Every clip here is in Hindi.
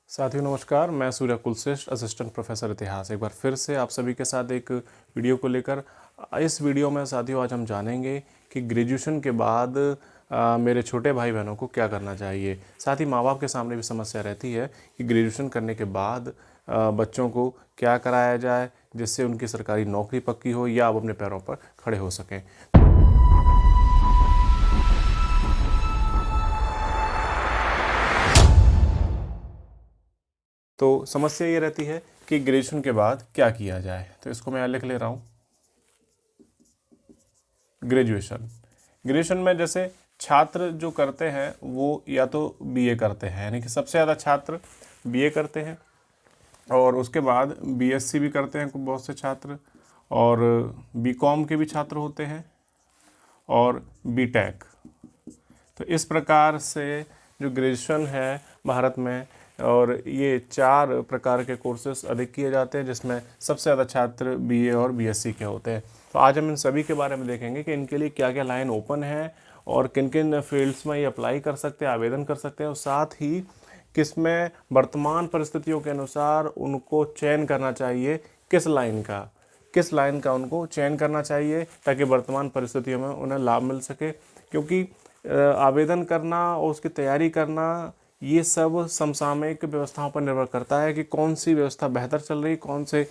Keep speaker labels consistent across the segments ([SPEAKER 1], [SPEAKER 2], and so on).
[SPEAKER 1] साथियों नमस्कार, मैं सूर्य कुलश्रेष्ठ, असिस्टेंट प्रोफेसर इतिहास, एक बार फिर से आप सभी के साथ एक वीडियो को लेकर। इस वीडियो में साथियों आज हम जानेंगे कि ग्रेजुएशन के बाद मेरे छोटे भाई बहनों को क्या करना चाहिए। साथ ही माँ बाप के सामने भी समस्या रहती है कि ग्रेजुएशन करने के बाद बच्चों को क्या कराया जाए जिससे उनकी सरकारी नौकरी पक्की हो या वो अपने पैरों पर खड़े हो सकें। तो समस्या ये रहती है कि ग्रेजुएशन के बाद क्या किया जाए। तो इसको मैं यहाँ लिख ले रहा हूँ। ग्रेजुएशन में जैसे छात्र जो करते हैं वो या तो बीए करते हैं, यानी कि सबसे ज़्यादा छात्र बीए करते हैं, और उसके बाद बीएससी भी करते हैं बहुत से छात्र, और बीकॉम के भी छात्र होते हैं, और बीटेक। तो इस प्रकार से जो ग्रेजुएशन है भारत में, और ये 4 प्रकार के कोर्सेस अधिक किए जाते हैं जिसमें सबसे ज़्यादा छात्र बीए और बीएससी के होते हैं। तो आज हम इन सभी के बारे में देखेंगे कि इनके लिए क्या क्या लाइन ओपन है और किन किन फील्ड्स में ये अप्लाई कर सकते हैं, आवेदन कर सकते हैं, और साथ ही किसमें वर्तमान परिस्थितियों के अनुसार उनको चयन करना चाहिए, किस लाइन का उनको चयन करना चाहिए ताकि वर्तमान परिस्थितियों में उन्हें लाभ मिल सके। क्योंकि आवेदन करना और उसकी तैयारी करना ये सब समसामयिक व्यवस्थाओं पर निर्भर करता है कि कौन सी व्यवस्था बेहतर चल रही, कौन से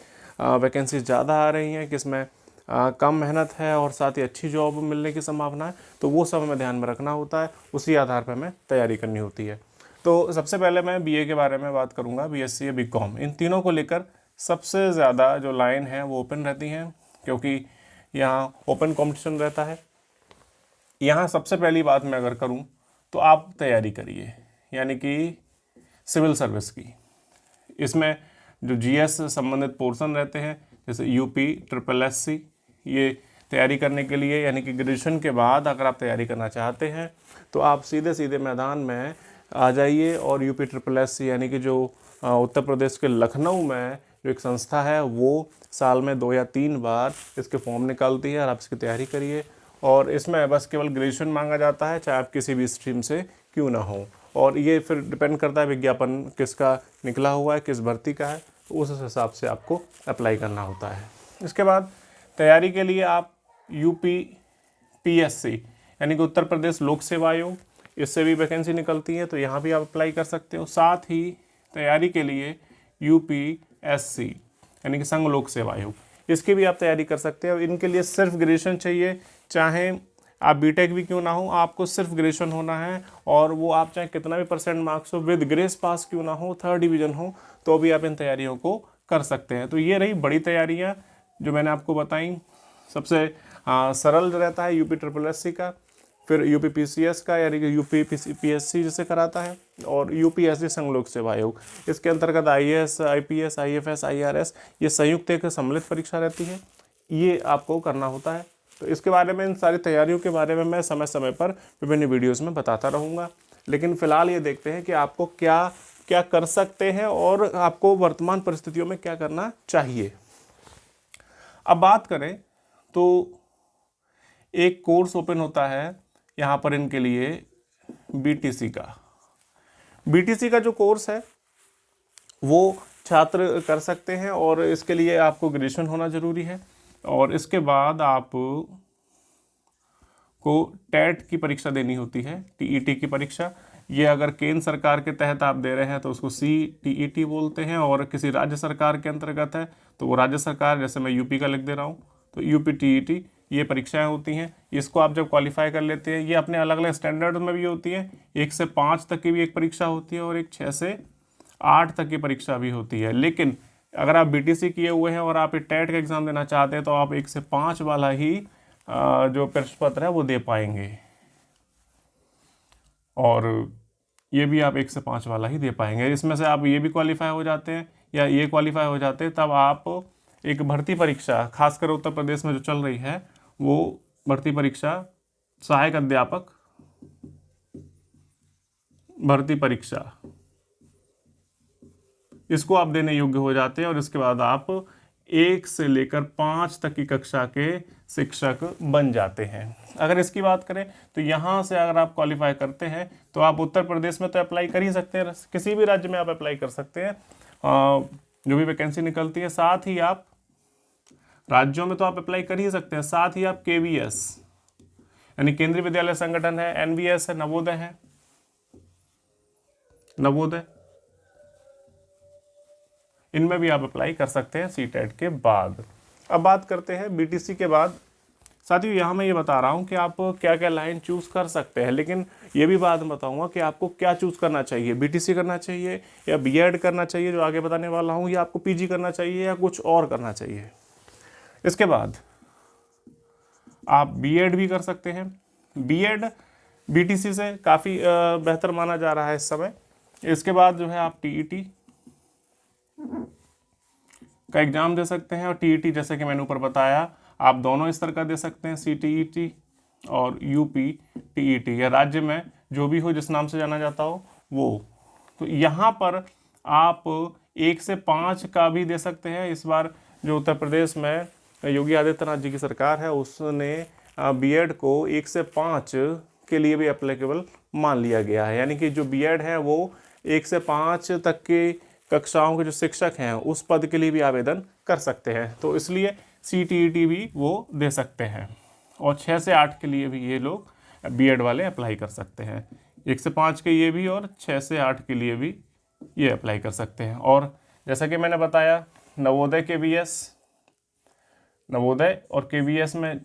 [SPEAKER 1] वैकेंसी ज़्यादा आ रही हैं, किसमें कम मेहनत है और साथ ही अच्छी जॉब मिलने की संभावना है। तो वो सब हमें ध्यान में रखना होता है, उसी आधार पर हमें तैयारी करनी होती है। तो सबसे पहले मैं बीए के बारे में बात करूँगा, बीएससी या बीकॉम, इन तीनों को लेकर सबसे ज़्यादा जो लाइन है वो ओपन रहती हैं, क्योंकि यहाँ ओपन कॉम्पिटिशन रहता है। यहाँ सबसे पहली बात मैं अगर करूँ तो आप तैयारी करिए, यानी कि सिविल सर्विस की। इसमें जो जीएस संबंधित पोर्शन रहते हैं, जैसे यूपी SSSC, ये तैयारी करने के लिए, यानी कि ग्रेजुएशन के बाद अगर आप तैयारी करना चाहते हैं तो आप सीधे मैदान में आ जाइए। और यूपी SSSC यानी कि जो उत्तर प्रदेश के लखनऊ में जो एक संस्था है, वो साल में 2 या 3 बार इसके फॉर्म निकालती है, और आप इसकी तैयारी करिए। और इसमें बस केवल ग्रेजुएशन मांगा जाता है, चाहे आप किसी भी स्ट्रीम से क्यों ना हो। और ये फिर डिपेंड करता है विज्ञापन किसका निकला हुआ है, किस भर्ती का है, तो उस हिसाब से आपको अप्लाई करना होता है। इसके बाद तैयारी के लिए आप यूपी PSC यानी कि उत्तर प्रदेश लोक सेवा आयोग, इससे भी वैकेंसी निकलती है, तो यहाँ भी आप अप्लाई कर सकते हो। साथ ही तैयारी के लिए UPSC यानी कि संघ लोक सेवा आयोग, इसकी भी आप तैयारी कर सकते हो। इनके लिए सिर्फ ग्रेजुएशन चाहिए, चाहे आप बीटेक भी क्यों ना हो, आपको सिर्फ ग्रेजुएशन होना है, और वो आप चाहे कितना भी % मार्क्स हो, विद ग्रेस पास क्यों ना हो, 3rd डिवीज़न हो, तो भी आप इन तैयारियों को कर सकते हैं। तो ये रही बड़ी तैयारियां जो मैंने आपको बताई। सबसे सरल रहता है यूपी SSSC का, फिर यूपी PCS का यानी कि यूपी PSC जिसे कराता है, और UPSC संघ लोक सेवा आयोग। इसके अंतर्गत IAS IPS IFS IRS ये संयुक्त एक सम्मिलित परीक्षा रहती है, ये आपको करना होता है। तो इसके बारे में, इन सारी तैयारियों के बारे में मैं समय समय पर विभिन्न वीडियोस में बताता रहूँगा। लेकिन फ़िलहाल ये देखते हैं कि आपको क्या क्या कर सकते हैं और आपको वर्तमान परिस्थितियों में क्या करना चाहिए। अब बात करें तो एक कोर्स ओपन होता है यहाँ पर इनके लिए, BTC का जो कोर्स है वो छात्र कर सकते हैं, और इसके लिए आपको ग्रेजुएशन होना ज़रूरी है। और इसके बाद आप को टेट की परीक्षा देनी होती है, TET की परीक्षा। ये अगर केंद्र सरकार के तहत आप दे रहे हैं तो उसको CTET बोलते हैं, और किसी राज्य सरकार के अंतर्गत है तो वो राज्य सरकार, जैसे मैं यूपी का लिख दे रहा हूँ तो यूपी TET, ये परीक्षाएं होती हैं। इसको आप जब क्वालिफाई कर लेते हैं, ये अपने अलग अलग स्टैंडर्ड में भी होती है, 1 से 5 तक की भी एक परीक्षा होती है, और एक 6 से 8 तक की परीक्षा भी होती है। लेकिन अगर आप BTC किए हुए हैं और आप टेट का एग्ज़ाम देना चाहते हैं तो आप 1 से 5 वाला ही जो प्रश्न पत्र है वो दे पाएंगे, और ये भी आप 1 से 5 वाला ही दे पाएंगे। इसमें से आप ये भी क्वालिफाई हो जाते हैं या ये क्वालिफाई हो जाते हैं, तब आप एक भर्ती परीक्षा, खासकर उत्तर प्रदेश में जो चल रही है, वो भर्ती परीक्षा सहायक अध्यापक भर्ती परीक्षा, इसको आप देने योग्य हो जाते हैं। और इसके बाद आप 1 से लेकर 5 तक की कक्षा के शिक्षक बन जाते हैं। अगर इसकी बात करें तो यहाँ से अगर आप क्वालिफाई करते हैं तो आप उत्तर प्रदेश में तो अप्लाई कर ही सकते हैं, किसी भी राज्य में आप अप्लाई कर सकते हैं जो भी वैकेंसी निकलती है। साथ ही आप राज्यों में तो आप अप्लाई कर ही सकते हैं, साथ ही आप KVS यानी केंद्रीय विद्यालय संगठन है, NVS है, नवोदय, इनमें भी आप अप्लाई कर सकते हैं CTET के बाद। अब बात करते हैं BTC के बाद। साथियों यहाँ मैं ये बता रहा हूँ कि आप क्या क्या लाइन चूज़ कर सकते हैं, लेकिन ये भी बाद में बताऊँगा कि आपको क्या चूज़ करना चाहिए, BTC करना चाहिए या B.Ed करना चाहिए जो आगे बताने वाला हूँ, या आपको PG करना चाहिए या कुछ और करना चाहिए। इसके बाद आप B.Ed भी कर सकते हैं। B.Ed BTC से काफ़ी बेहतर माना जा रहा है इस समय। इसके बाद जो है आप TET का एग्ज़ाम दे सकते हैं, और TET जैसे कि मैंने ऊपर बताया आप दोनों स्तर का दे सकते हैं, CTET और UPTET, या राज्य में जो भी हो जिस नाम से जाना जाता हो वो। तो यहाँ पर आप 1 से 5 का भी दे सकते हैं। इस बार जो उत्तर प्रदेश में योगी आदित्यनाथ जी की सरकार है उसने B.Ed को 1 से 5 के लिए भी एप्लीकेबल मान लिया गया है, यानी कि जो B.Ed है वो 1 से 5 तक की कक्षाओं के जो शिक्षक हैं उस पद के लिए भी आवेदन कर सकते हैं। तो इसलिए CTET भी वो दे सकते हैं, और 6 से 8 के लिए भी ये लोग B.Ed वाले अप्लाई कर सकते हैं। 1 से 5 के ये भी और 6 से 8 के लिए भी ये अप्लाई कर सकते हैं। और जैसा कि मैंने बताया नवोदय और KVS में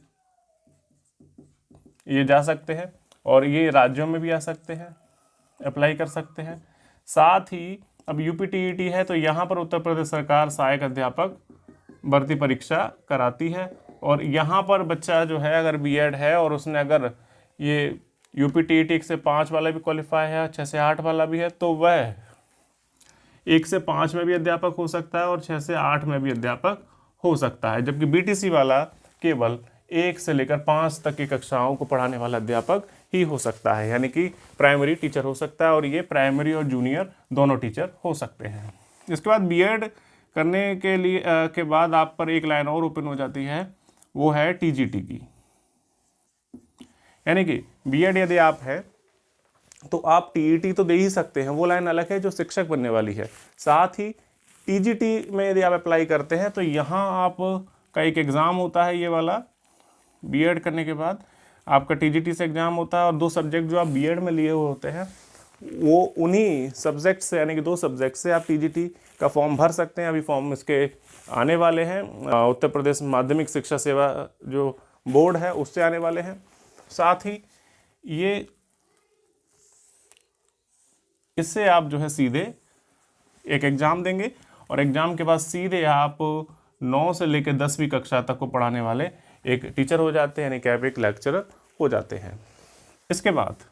[SPEAKER 1] ये जा सकते हैं, और ये राज्यों में भी आ सकते हैं, अप्लाई कर सकते हैं। साथ ही अब UPTET है तो यहाँ पर उत्तर प्रदेश सरकार सहायक अध्यापक भर्ती परीक्षा कराती है, और यहाँ पर बच्चा जो है अगर B.Ed है और उसने अगर ये UPTET 1 से 5 वाला भी क्वालिफाई है, 6 से 8 वाला भी है, तो वह 1 से 5 में भी अध्यापक हो सकता है और 6 से 8 में भी अध्यापक हो सकता है। जबकि BTC वाला केवल 1 से लेकर 5 तक की कक्षाओं को पढ़ाने वाला अध्यापक ही हो सकता है, यानी कि प्राइमरी टीचर हो सकता है, और ये प्राइमरी और जूनियर दोनों टीचर हो सकते हैं। इसके बाद B.Ed करने के लिए के बाद आप पर एक लाइन और ओपन हो जाती है, वो है TGT की, यानी कि B.Ed यदि आप है तो आप TET तो दे ही सकते हैं, वो लाइन अलग है जो शिक्षक बनने वाली है। साथ ही TGT में यदि आप अप्लाई करते हैं तो यहाँ आप का एक एग्ज़ाम होता है, ये वाला B.Ed करने के बाद आपका TGT से एग्ज़ाम होता है, और 2 सब्जेक्ट जो आप B.Ed में लिए हुए होते हैं वो उन्हीं सब्जेक्ट से, यानी कि 2 सब्जेक्ट से आप TGT का फॉर्म भर सकते हैं। अभी फॉर्म इसके आने वाले हैं, उत्तर प्रदेश माध्यमिक शिक्षा सेवा जो बोर्ड है उससे आने वाले हैं। साथ ही ये इससे आप जो है सीधे एक एग्ज़ाम देंगे, और एग्ज़ाम के बाद सीधे आप 9 से लेकर 10वीं कक्षा तक को पढ़ाने वाले एक टीचर हो जाते हैं, यानी कि आप एक लेक्चरर हो जाते हैं। इसके बाद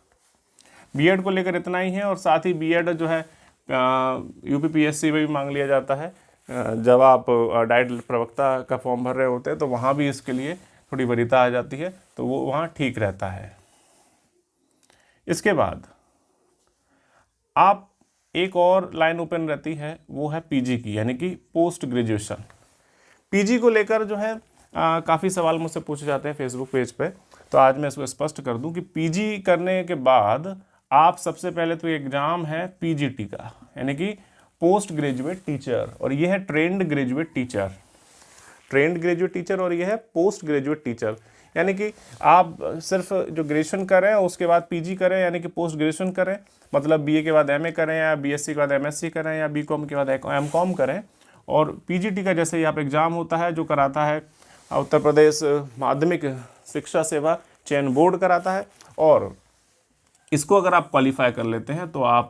[SPEAKER 1] B.Ed को लेकर इतना ही है, और साथ ही B.Ed जो है UPPSC में भी मांग लिया जाता है। जब आप डाइट प्रवक्ता का फॉर्म भर रहे होते हैं तो वहाँ भी इसके लिए थोड़ी वरीयता आ जाती है, तो वो वहाँ ठीक रहता है। इसके बाद आप एक और लाइन ओपन रहती है, वो है PG की, यानी कि पोस्ट ग्रेजुएशन। PG को लेकर जो है काफ़ी सवाल मुझसे पूछे जाते हैं फेसबुक पेज पे, तो आज मैं इसको स्पष्ट कर दूं कि PG करने के बाद आप सबसे पहले तो एग्ज़ाम है PGT का, यानी कि पोस्ट ग्रेजुएट टीचर, और ये है ट्रेंड ग्रेजुएट टीचर, और ये है पोस्ट ग्रेजुएट टीचर। यानी कि आप सिर्फ जो ग्रेजुएशन करें उसके बाद PG करें, यानी कि पोस्ट ग्रेजुएशन करें, मतलब BA के बाद MA करें, या BSc के बाद MSc करें, या BCom के बाद MCom करें। और PGT का जैसे ही आप एग्ज़ाम होता है जो कराता है उत्तर प्रदेश माध्यमिक शिक्षा सेवा चयन बोर्ड कराता है, और इसको अगर आप क्वालिफाई कर लेते हैं तो आप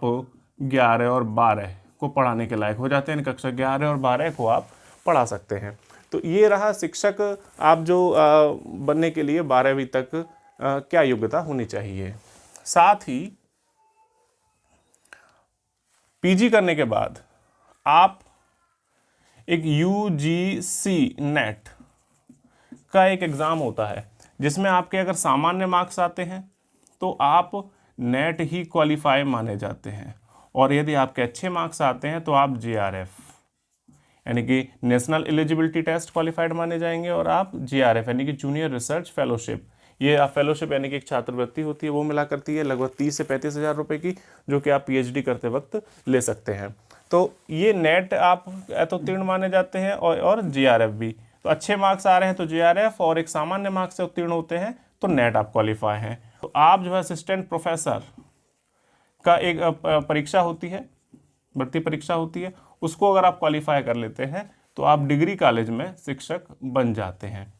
[SPEAKER 1] 11 और 12 को पढ़ाने के लायक हो जाते हैं। कक्षा 11 और 12 को आप पढ़ा सकते हैं। तो ये रहा शिक्षक आप जो बनने के लिए 12वीं तक क्या योग्यता होनी चाहिए। साथ ही PG करने के बाद आप एक UGC नेट का एक एग्ज़ाम होता है, जिसमें आपके अगर सामान्य मार्क्स आते हैं तो आप नेट ही क्वालिफाई माने जाते हैं, और यदि आपके अच्छे मार्क्स आते हैं तो आप JRF यानी कि नेशनल एलिजिबिलिटी टेस्ट क्वालिफाइड माने जाएंगे, और आप JRF यानी कि जूनियर रिसर्च फेलोशिप, ये आप फेलोशिप यानी कि एक छात्रवृत्ति होती है वो मिला करती है लगभग 30 से 35 हज़ार रुपये की, जो कि आप PhD करते वक्त ले सकते हैं। तो ये नेट आप तो उत्तीर्ण माने जाते हैं और JRF भी। तो अच्छे मार्क्स आ रहे हैं तो JRF, और एक सामान्य मार्क्स से उत्तीर्ण होते हैं तो नेट आप क्वालिफाई हैं। तो आप जो है असिस्टेंट प्रोफेसर का एक परीक्षा होती है, भर्ती परीक्षा होती है, उसको अगर आप क्वालिफाई कर लेते हैं तो आप डिग्री कॉलेज में शिक्षक बन जाते हैं।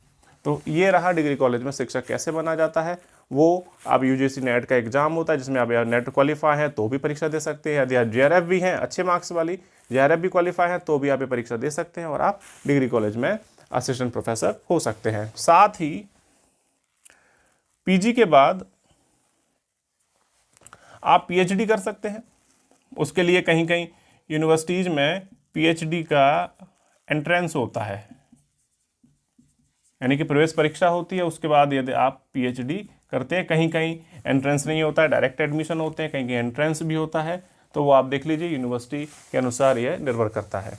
[SPEAKER 1] तो ये रहा डिग्री कॉलेज में शिक्षक कैसे बना जाता है। वो आप UGC नेट का एग्जाम होता है जिसमें आप नेट क्वालिफाई हैं तो भी परीक्षा दे सकते हैं, यदि आप JRF भी हैं अच्छे मार्क्स वाली JRF भी क्वालिफाई हैं तो भी आप ये परीक्षा दे सकते हैं और आप डिग्री कॉलेज में असिस्टेंट प्रोफेसर हो सकते हैं। साथ ही PG के बाद आप PhD कर सकते हैं। उसके लिए कहीं कहीं यूनिवर्सिटीज में PhD का एंट्रेंस होता है, यानी कि प्रवेश परीक्षा होती है। उसके बाद यदि आप PhD करते हैं, कहीं कहीं एंट्रेंस नहीं होता है, डायरेक्ट एडमिशन होते हैं, कहीं कहीं एंट्रेंस भी होता है, तो वो आप देख लीजिए, यूनिवर्सिटी के अनुसार यह निर्भर करता है।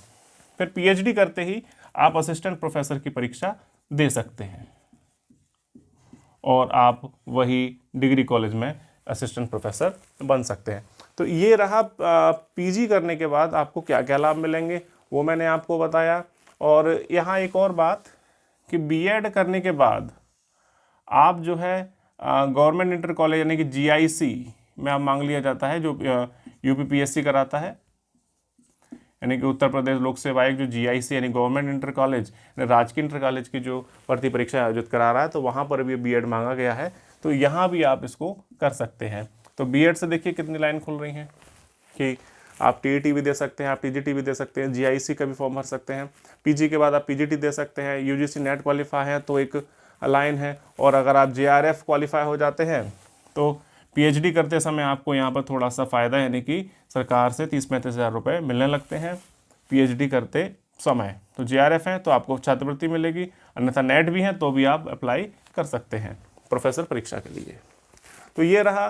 [SPEAKER 1] फिर PhD करते ही आप असिस्टेंट प्रोफेसर की परीक्षा दे सकते हैं और आप वही डिग्री कॉलेज में असिस्टेंट प्रोफेसर बन सकते हैं। तो ये रहा PG करने के बाद आपको क्या क्या लाभ मिलेंगे वो मैंने आपको बताया। और यहाँ एक और बात कि B.Ed करने के बाद आप जो है गवर्नमेंट इंटर कॉलेज यानी कि GIC में आप मांग लिया जाता है, जो UPPSC कराता है, यानी कि उत्तर प्रदेश लोक सेवा आयोग जो GIC यानी गवर्नमेंट इंटर कॉलेज, राजकीय इंटर कॉलेज की जो भर्ती परीक्षा आयोजित करा रहा है, तो वहाँ पर भी B.Ed मांगा गया है, तो यहाँ भी आप इसको कर सकते हैं। तो B.Ed से देखिए कितनी लाइन खुल रही हैं कि आप TET भी दे सकते हैं, आप TGT भी दे सकते हैं, GIC का भी फॉर्म भर सकते हैं, PG के बाद आप PGT दे सकते हैं, UGC नेट क्वालिफाई है तो एक लाइन है, और अगर आप JRF क्वालिफाई हो जाते हैं तो PhD करते समय आपको यहाँ पर थोड़ा सा फ़ायदा, यानी कि सरकार से 30-35 हज़ार रुपये मिलने लगते हैं PhD करते समय। तो JRF है तो आपको छात्रवृत्ति मिलेगी, अन्यथा नेट भी है तो भी आप अप्लाई कर सकते हैं प्रोफेसर परीक्षा के लिए। तो ये रहा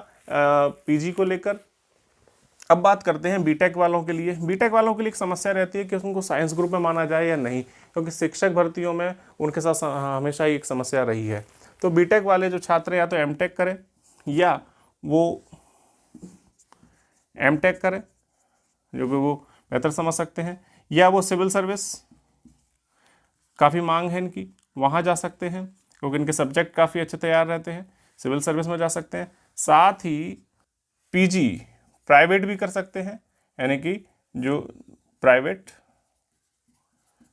[SPEAKER 1] PG को लेकर। अब बात करते हैं B.Tech वालों के लिए। B.Tech वालों के लिए एक समस्या रहती है कि उनको साइंस ग्रुप में माना जाए या नहीं, क्योंकि शिक्षक भर्तियों में उनके साथ हमेशा ही एक समस्या रही है। तो B.Tech वाले जो छात्र या तो M.Tech करें या वो M.Tech करें, जो कि वो बेहतर समझ सकते हैं, या वो सिविल सर्विस, काफ़ी मांग है इनकी, वहाँ जा सकते हैं क्योंकि इनके सब्जेक्ट काफ़ी अच्छे तैयार रहते हैं, सिविल सर्विस में जा सकते हैं। साथ ही PG प्राइवेट भी कर सकते हैं, यानी कि जो प्राइवेट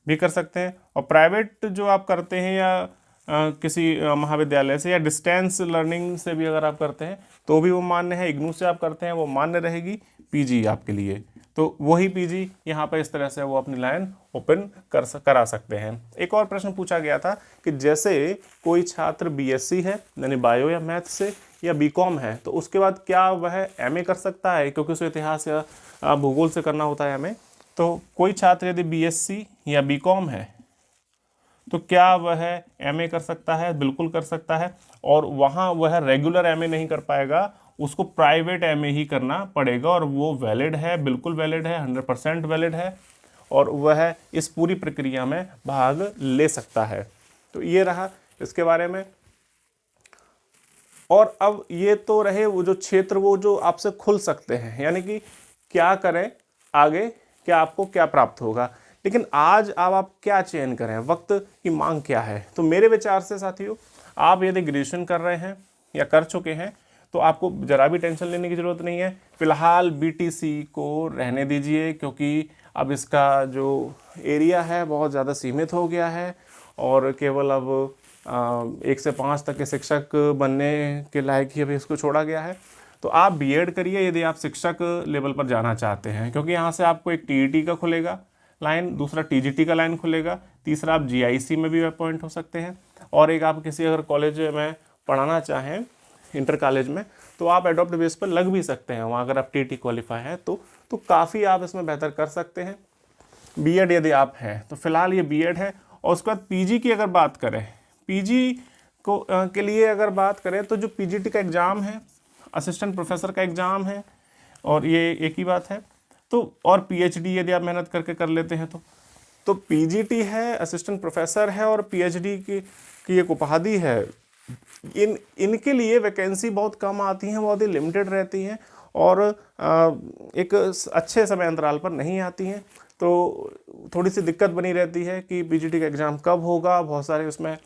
[SPEAKER 1] भी कर सकते हैं, और प्राइवेट जो आप करते हैं या किसी महाविद्यालय से या डिस्टेंस लर्निंग से भी अगर आप करते हैं तो भी वो मान्य है। IGNOU से आप करते हैं वो मान्य रहेगी PG आपके लिए। तो वही PG यहाँ पर इस तरह से वो अपनी लाइन ओपन करा सकते हैं। एक और प्रश्न पूछा गया था कि जैसे कोई छात्र BSc है यानी बायो या मैथ से, या BCom है, तो उसके बाद क्या वह MA कर सकता है, क्योंकि उसे इतिहास या भूगोल से करना होता है MA। तो कोई छात्र यदि BSc या BCom है तो क्या वह MA कर सकता है? बिल्कुल कर सकता है, और वहाँ वह रेगुलर MA नहीं कर पाएगा, उसको प्राइवेट MA ही करना पड़ेगा, और वो वैलिड है, बिल्कुल वैलिड है, 100% वैलिड है, और वह इस पूरी प्रक्रिया में भाग ले सकता है। तो ये रहा इसके बारे में। और अब ये तो रहे वो जो क्षेत्र वो जो आपसे खुल सकते हैं, यानी कि क्या करें आगे, क्या आपको क्या प्राप्त होगा, लेकिन आज अब आप क्या चयन करें, वक्त की मांग क्या है। तो मेरे विचार से साथियों, आप यदि ग्रेजुएशन कर रहे हैं या कर चुके हैं तो आपको ज़रा भी टेंशन लेने की ज़रूरत नहीं है। फिलहाल BTC को रहने दीजिए, क्योंकि अब इसका जो एरिया है बहुत ज़्यादा सीमित हो गया है, और केवल अब 1 से 5 तक के शिक्षक बनने के लायक ही अभी इसको छोड़ा गया है। तो आप B.Ed करिए यदि आप शिक्षक लेवल पर जाना चाहते हैं, क्योंकि यहाँ से आपको एक TET का खुलेगा लाइन, दूसरा TGT का लाइन खुलेगा, तीसरा आप GIC में भी अपॉइंट हो सकते हैं, और एक आप किसी अगर कॉलेज में पढ़ाना चाहें इंटर कॉलेज में तो आप एडॉप्ट बेस पर लग भी सकते हैं वहाँ, अगर आप TET क्वालिफाई हैं तो काफ़ी आप इसमें बेहतर कर सकते हैं। B.Ed यदि आप हैं तो फिलहाल ये B.Ed है। और उसके बाद PG की अगर बात करें, PG को के लिए अगर बात करें तो जो PGT का एग्ज़ाम है, असिस्टेंट प्रोफेसर का एग्ज़ाम है, और ये एक ही बात है। तो और PhD यदि आप मेहनत करके कर लेते हैं तो पीजीटी है, असिस्टेंट प्रोफेसर है और पीएचडी की एक उपाधि है, इनके लिए वैकेंसी बहुत कम आती हैं, बहुत ही लिमिटेड रहती हैं और एक अच्छे समय अंतराल पर नहीं आती हैं। तो थोड़ी सी दिक्कत बनी रहती है कि पीजीटी का एग्ज़ाम कब होगा, बहुत सारे उसमें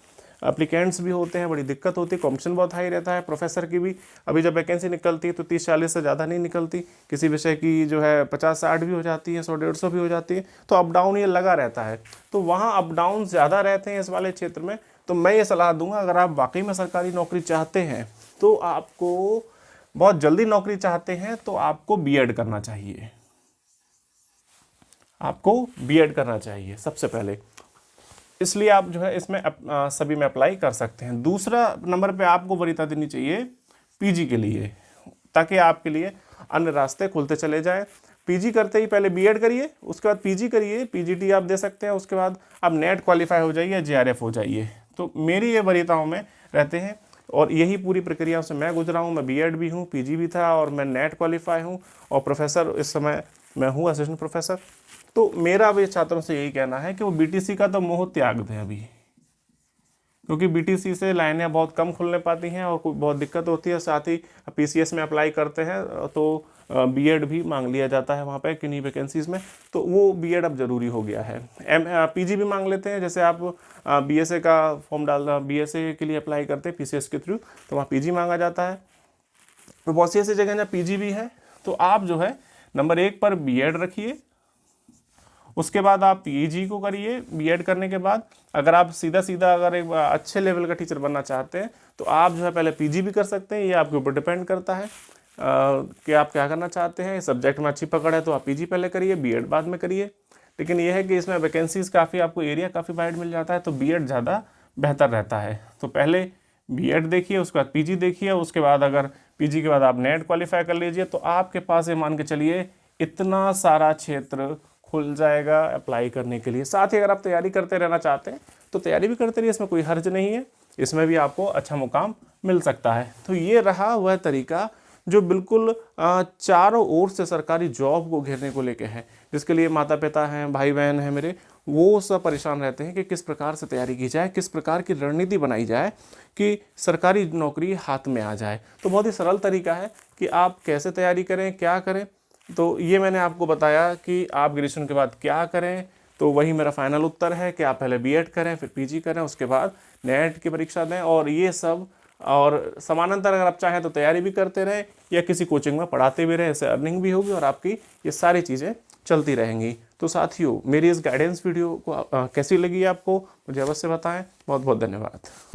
[SPEAKER 1] एप्लीकेंट्स भी होते हैं, बड़ी दिक्कत होती है, कॉम्पिटिशन बहुत हाई रहता है। प्रोफेसर की भी अभी जब वैकेंसी निकलती है तो 30-40 से ज़्यादा नहीं निकलती, किसी विषय की जो है 50-60 भी हो जाती है, 100-150 भी हो जाती है, तो अप डाउन ये लगा रहता है। तो वहाँ अप डाउन ज़्यादा रहते हैं इस वाले क्षेत्र में। तो मैं ये सलाह दूंगा, अगर आप वाकई में सरकारी नौकरी चाहते हैं तो आपको बहुत जल्दी नौकरी चाहते हैं तो आपको बीएड करना चाहिए, आपको बीएड करना चाहिए सबसे पहले। इसलिए आप जो है इसमें सभी में अप्लाई कर सकते हैं। दूसरा नंबर पे आपको वरीयता देनी चाहिए पीजी के लिए, ताकि आपके लिए अन्य रास्ते खुलते चले जाएं। पीजी करते ही पहले बीएड करिए, उसके बाद पीजी करिए, पीजीटी आप दे सकते हैं, उसके बाद आप नेट क्वालिफाई हो जाइए, जेआरएफ हो जाइए। तो मेरी ये वरीयताओं में रहते हैं और यही पूरी प्रक्रिया से मैं गुजरा हूँ। मैं बीएड भी हूँ, पीजी भी था और मैं नेट क्वालिफाई हूँ और प्रोफेसर इस समय मैं हूँ, असिस्टेंट प्रोफेसर। तो मेरा भी छात्रों से यही कहना है कि वो बीटीसी का तो मोह त्याग दें अभी, क्योंकि बीटीसी से लाइनें बहुत कम खुलने पाती हैं और बहुत दिक्कत होती है। साथ ही पीसीएस में अप्लाई करते हैं तो बीएड भी मांग लिया जाता है वहाँ पे किन्हीं वैकेंसीज़ में, तो वो बीएड अब ज़रूरी हो गया है। पीजी भी मांग लेते हैं, जैसे आप बीएसए का फॉर्म डालना, बीएसए के लिए अप्लाई करते हैं पीसीएस के थ्रू, तो वहाँ पीजी मांगा जाता है। तो बहुत सी ऐसी जगह जहाँ पीजी भी है, तो आप जो है नंबर 1 पर बीएड रखिए, उसके बाद आप पीजी को करिए। बीएड करने के बाद अगर आप सीधा अगर एक अच्छे लेवल का टीचर बनना चाहते हैं तो आप जो है पहले पीजी भी कर सकते हैं, ये आपके ऊपर डिपेंड करता है कि आप क्या करना चाहते हैं। सब्जेक्ट में अच्छी पकड़ है तो आप पीजी पहले करिए, बीएड बाद में करिए। लेकिन यह है कि इसमें वैकेंसीज काफ़ी, आपको एरिया काफ़ी वाइड मिल जाता है, तो बीएड ज़्यादा बेहतर रहता है। तो पहले बीएड देखिए, उसके बाद पीजी देखिए, उसके बाद अगर पीजी के बाद आप नेट क्वालिफाई कर लीजिए तो आपके पास ये मान के चलिए इतना सारा क्षेत्र खुल जाएगा अप्लाई करने के लिए। साथ ही अगर आप तैयारी करते रहना चाहते हैं तो तैयारी भी करते रहिए, इसमें कोई हर्ज नहीं है, इसमें भी आपको अच्छा मुकाम मिल सकता है। तो ये रहा वह तरीका जो बिल्कुल चारों ओर से सरकारी जॉब को घेरने को लेके है, जिसके लिए माता पिता हैं, भाई बहन हैं मेरे, वो सब परेशान रहते हैं कि किस प्रकार से तैयारी की जाए, किस प्रकार की रणनीति बनाई जाए कि सरकारी नौकरी हाथ में आ जाए। तो बहुत ही सरल तरीका है कि आप कैसे तैयारी करें, क्या करें। तो ये मैंने आपको बताया कि आप ग्रेजुएशन के बाद क्या करें, तो वही मेरा फाइनल उत्तर है कि आप पहले बीएड करें, फिर पीजी करें, उसके बाद नेट की परीक्षा दें और ये सब। और समानांतर अगर आप चाहें तो तैयारी भी करते रहें या किसी कोचिंग में पढ़ाते भी रहें, इससे अर्निंग भी होगी और आपकी ये सारी चीज़ें चलती रहेंगी। तो साथियों, मेरी इस गाइडेंस वीडियो को कैसी लगी आपको मुझे अवश्य बताएं। बहुत बहुत धन्यवाद।